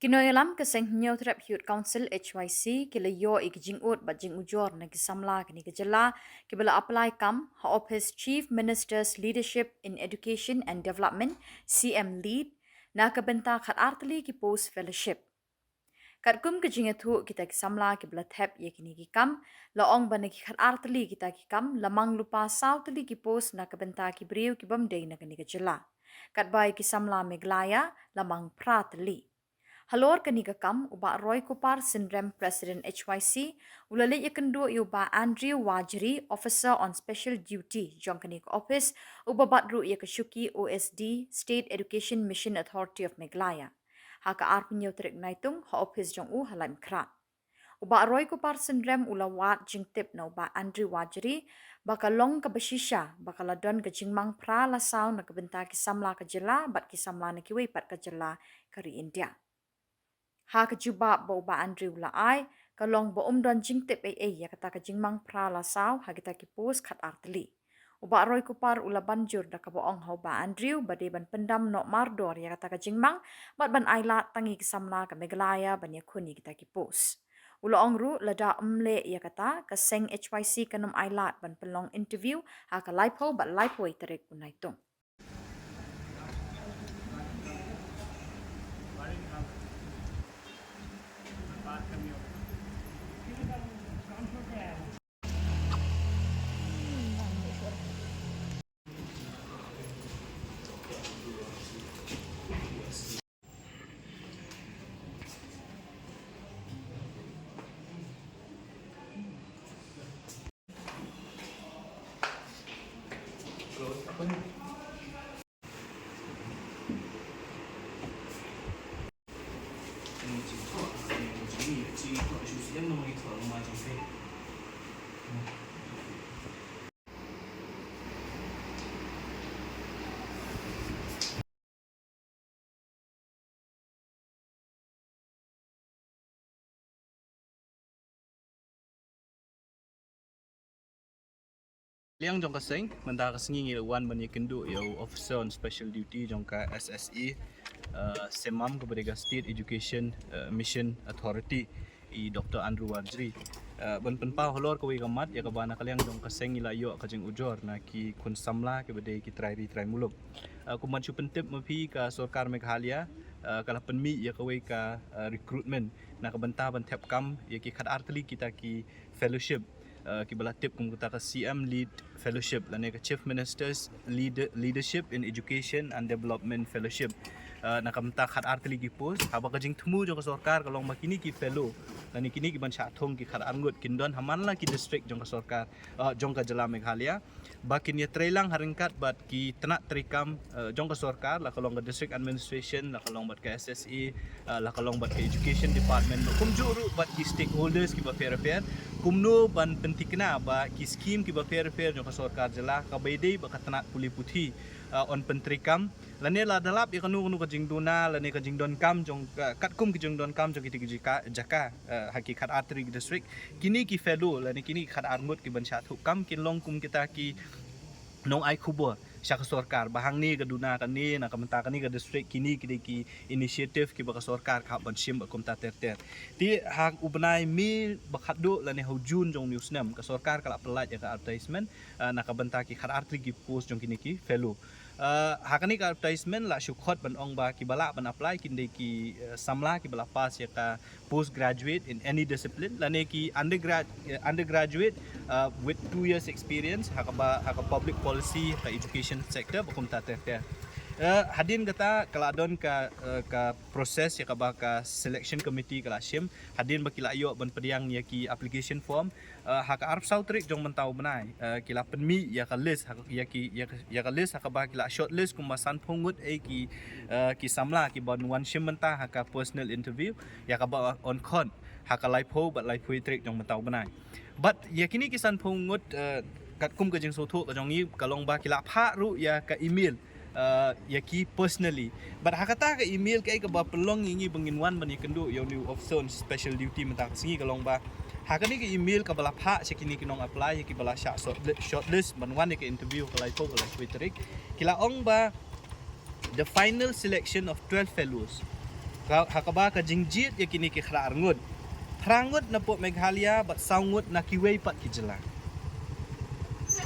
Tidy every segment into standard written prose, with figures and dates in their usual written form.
Kinoyalam keseng nyau terap Youth Council HYC kila yo ikjing ut bajing ujor na Samla kini kejela kibala apply kam ha Ophis Chief Minister's Leadership in Education and Development CM Lead na kebenta khat artli ki post fellowship. Kat kum kejing itu kita ki Samla kibala thep ye kini ki kam laong bana ki khat artli kita ki kam lamang lupa saw tli ki post na kebenta ki briu ki bamdei na kini kejela. Kat bai ki Samla Meghalaya lamang pratli. Halor kanika kam uba Roykupar Synrem President HYC ulale yakendu uba Andrew Wajri Officer on Special Duty jong kanika Ophis uba badru yakashuki OSD State Education Mission Authority of Meghalaya. Haka arpunyo trik naitung ha Ophis jong halaim krat. Uba Roykupar Synrem ulawat jingtip na uba Andrew Wajri bakalong kabashisha bakaladon ka Jingmang pra lasaw na kabenta ki Samla ka jela bat ki Samla na kiwi pat ka jela kari India. Ha ka juba bo ba Andrew la ai kalong bo don jingtip ya kata ka Jingmang pra la saw ha kita ki pos khat artli uba Roykupar ula banjur da ka boong ha ba Andrew bade ban pendam no mardor ya kata ka Jingmang bat ban aila tangi ki Samla ka Meghalaya ban ya khuni kita ki pos ula ongru lada umle ya kata ka seng HYC kanum ailat ban pelong interview ha ka laipo bat laipo iterik punaitung. Liang jong kaseng menda kasengi ngi wan ban yakendu yo officer on special duty jong ka SSE semam kepada State Education Mission Authority I Dr. Andrew Wajri ban penpa holor ko gamat ya ka bana kaliang jong kaseng ila yo ka jeng ujor na ki kun Samla kepada ki trai muluk ku manchu pentip mapi ka sarkar Meghalaya kala penmi ya ka recruitment na ka benta ban thep kam ya ki khat artli kita ki fellowship ki balatip kum kita ka CM Lead Fellowship lane ka Chief Minister's Leadership in Education and Development Fellowship na kamta khat artli ki post haba ka jing thumu jo ka sarkar ka long makini ki fellow lani kini ki ban sha thong ki khat arngut kindon hamanla ki district jong ka sarkar jong ka jela Meghalaya bakin ya trailang haringkat bat ki tenak trikam jong ka sarkar la ka long ka district administration la ka long bat ka SSE la ka long bat ka education department kum juru bat ki stakeholders ki ba fair kumno ban pentikna ba ki scheme ki ba fair jong ka sarkar jela ka baidei ba ka tenak puli puthi on pentrikam lane la dalap ya kanu ka jingduna lane ka jingdon kam jong katkum ki jingdon kam jong ki jaka hakikat artri district kini ki fellow lane kini khat arngut ki ban sha thu kam kin long kum kita ki nong ai Khubor sya ka sarkar bahang ni ka duna ka ni na ka menta ka ni ka district kini ki initiative ki ba ka sarkar ka ban sim ba kum ta ter ti hang ubnai mi ba khadu lane ho jun jong news nam ka sarkar kala pelat ya ka advertisement na ka benta ki khat artri ki post jong kini ki fellow hakani ka advertisement la syukhot ban ong ba ki bala ban apply kinde ki Samla ki bala pass ya ka postgraduate in any discipline lane ki undergraduate with 2 years experience haka public policy ka education sector bakum ta ter hadin kata kaladon ka proses ya ka selection committee kala shim hadin bakila ayo ban pediang ya ki application form haka arp sautrik jong mentau benai kila penmi ya ka list ya ka list haka ba kila short list kumasan pungut ki Samla ki ban wan shim menta haka personal interview ya ka ba on con haka laipo bat laipo trik jong mentau benai but ya kini kisan pungut kat kum ka jeng sotu ka jong ni kalong ba kila pha ru ya ka email yaki personally but hakata ka email kay ka ba pelong ingi benginwan ban yakendu yo new officer on special duty menta singi kalong ba hakani ka email ka bala pha sekini kinong apply yaki bala shortlist banwan ka interview ka laipo ka twitterik kila ong ba the final selection of 12 fellows hakaba ka jingjit yakini ki khra arngut prangut na po Meghalaya but saungut na kiwei pat kijela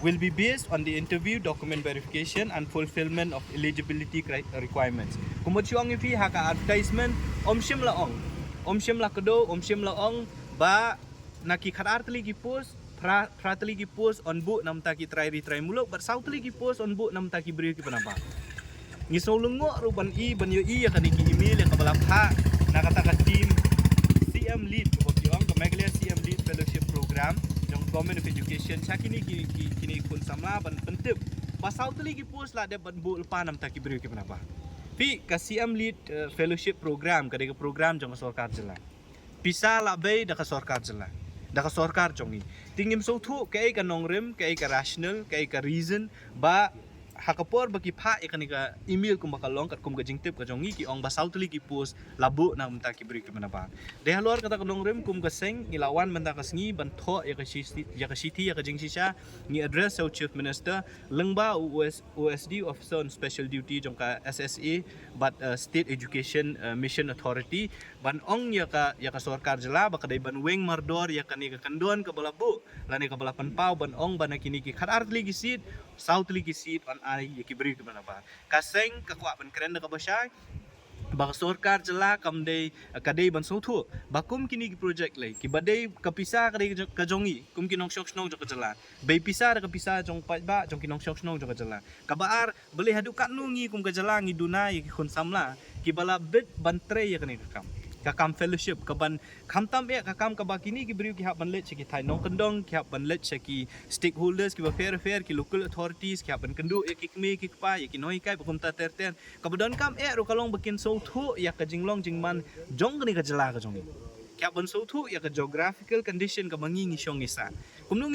will be based on the interview document verification and fulfillment of eligibility requirements kumotchong ifi haka advertisement omshim la kedo omshim la ong ba naki khar tli ki post pratli ki post on book nam ta ki try muluk but sautli ki post on book nam ta ki beri ki panapa ngi solungo ruban ban yo yakani ki email ya kabala pha nakata ka team CM lead Khuborjylla ka Meghalaya CM lead fellowship program jong government of education chakini kini kun Samla ban pentip pasal tu lagi post lah dia ban bu lepa nam tak beri ke kenapa pi ka CM lead fellowship program ka program jong sarkar jela pisa la bay da ka sarkar jela da ka sarkar jong ni tingim so thu kai ka nongrem kai ka rational kai ka reason ba hakapor bagi pha ekanika email kum bakal long kat kum gajing tip ka jongi ki ong basau tuli ki post labu na menta ki beri ke manapa de halor kata ka dongrem kum ka seng ilawan menta ka sngi ban tho ya ka city ya ka jing sisa ni address au chief minister lengba OSD officer on special duty jong ka SSA but state education mission authority ban ong ya ka sarkar jela ba kadai ban weng mardor ya kani ka kandon ka balabu lani ka balapan pau ban ong ban kini ki khar tli ki seat south tli ki seat on ai ya ki beri ke manapa kaseng ka kwa ban kren ka basai ba sarkar jela kamdei kadai ban so thu bakum kini ki project lai ki badai kapisa kadai ka jongi kum kinong shok snong jo ka jela bei pisa ka pisa jong pa ba jong kinong shok snong jo ka jela kabar beli hadu kat nungi kum ka jela ngi dunai ki khun Samla ki bala bit bantre ya kani kakam fellowship kaban khamtam ya kakam kabakini ki beri ki hak ban let ki thai nong kendong ki hak ban let ki stakeholders ki fair ki local authorities ki hak ban kendu ya ki kme ki pa ya ki noi kai bakum ta terten kabadon kam ro kalong bakin so thu ya ka jinglong jingman jong ni ka jela ka jong ki hak ban so thu ya ka geographical condition ka bangi ngi shong isa kumnung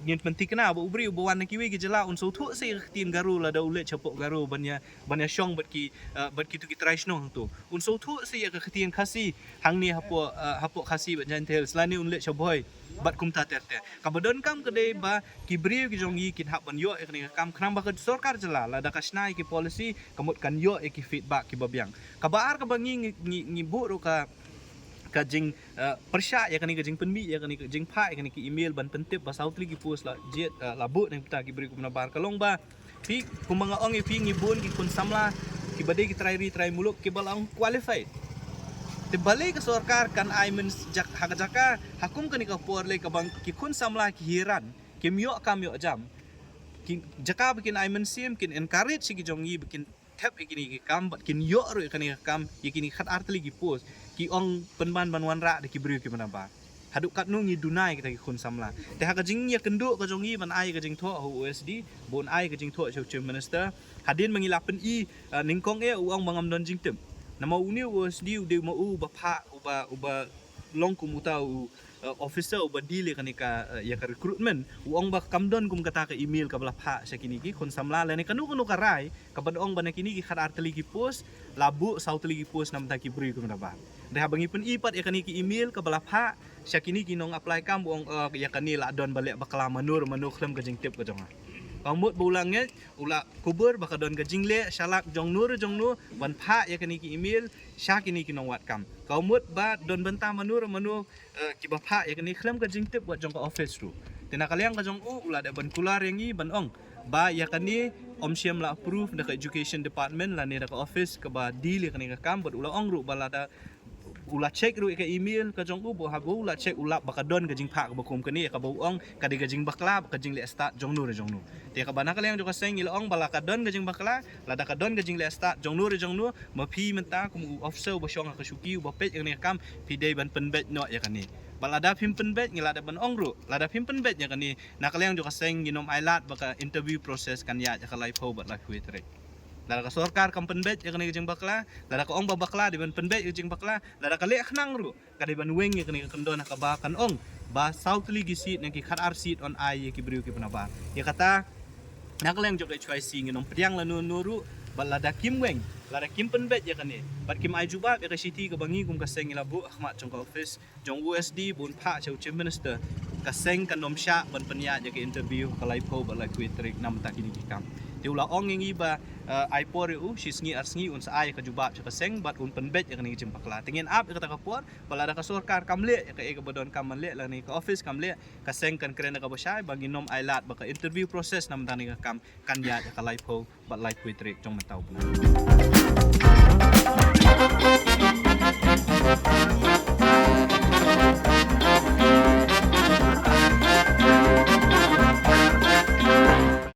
ngin penting kena ba ubri ubawan kiwi ki jela un so thu se tin garu la da ule chapok garu banya shong bat ki tu ki try snong tu un so thu se ya ka tin khasi hang ni hapo khasi ban jantel slani un le chaboy bat kum ta terte kabadon kam kede ba ki bri ki jongi ki hak ban yo ek ni kam khnam ba ka sarkar jela la da ka snai ki policy kamut kan yo ki feedback ki babyang kabar ka bangi ngi bu ro ka jing Pyrshah ya kani jing penbi ya kani jing Bhah ya kani ki email ban pentip ba sautli ki post la jet labu nang kita ki beri kumna bar kalong ba pi kumanga ong ipi ngibun ki kun Samla ki bade ki try muluk ki balang qualified te bale ka sarkar kan ai men jak hakajaka hakum kani ka por le ka bang ki kun Samla ki hiran ki myo kam yo jam ki jaka bikin ai men sim kin encourage ki jongi bikin tap ikini ki kam bat kin yo ro ikani kam ikini khat artli ki post ki ong penban banwan ra de ki beri ki manaba haduk kat nungi dunai kita ki khun Samla te ha ka jing ya kendu ka jongi ban ai ka jing tho OSD bon ai ka jing tho chief minister hadin mangila pen ningkong uang bangam don jing tem nama uni OSD de ma Bhah uba long kumuta officer uba dile kanika ya ka recruitment uang ba kamdon kum kata ka email ka bala Bhah sakini ki khun Samla lene kanu ka rai ka badong ban kini ki khar artli ki post labu sautli ki post nam ta ki beri ku manaba dah bangi pen ipat ya kani ki email ke bala Bhah syakini ki nong apply kam buang ya kani la don balik bakala manur klem ka jing tip ka jonga kamut bulangnya ula Khubor bakadon ka jingle shalak jong nur ban Bhah ya kani ki email syakini ki nong wat kam kamut ba don benta manur ki ba Bhah ya kani klem ka jing tip buat jong ka Ophis tu tina kaliang ka jong ula da ban kular yang i ban ong ba ya kani omsiam la approve da education department la ne da Ophis ka ba deal ya kani ka kam buat ula ong ru bala da ula check ru ka email ka jong bo ha ula check ula bakadon ka jing Bhah ka bakum kani ka bawong ka de ka jing bakla ka jing le start jong nur te ka bana kaleng joka seng ila ong bala ka don ka jing bakla la da ka don ka jing le start jong nur ma phi menta kum officer ba shong ka shuki ba pet yang ne kam phi dei ban penbet no ya kani balada phim penbet ngila da ban ong ru la da phim penbet ya kani na kaleng joka seng ginom ailat baka interview process kan ya ka live ho ba live wait lara ka sarkar kam penbet ya kani jing bakla lara ka ong ba bakla di ban penbet ya jing bakla lara ka le khnang ru ka di ban weng ya kani kendon ka ba kan ong ba southly gi seat nang ki khat ar seat on ai ya ki beriu ki panaba ya kata nakleng jok HYC nginom priang la nuru balada kim weng lara kim penbet ya kani bat kim ai juba ya ka city ka bangi kum ka seng ilabu ahmad jong ka Office jong OSD bun Bhah chief minister ka seng kan nom sha ban penya ya ki interview ka live ho ba la kwitrik nam ta kini ki kam Tiula ong ngi ba ai por u shisngi arsngi un sa ai ka jubab cha kaseng bat un penbet yang ni jempakla. Tingin ap ka takapor pala da ka sorkar kamle ka e ka bodon kamanle la ni ka office kamle kaseng kan kren ka bosai bagi nom ai lat ba ka interview process nam tani ka kam kan ya ka live ho bat live poetry trong matau.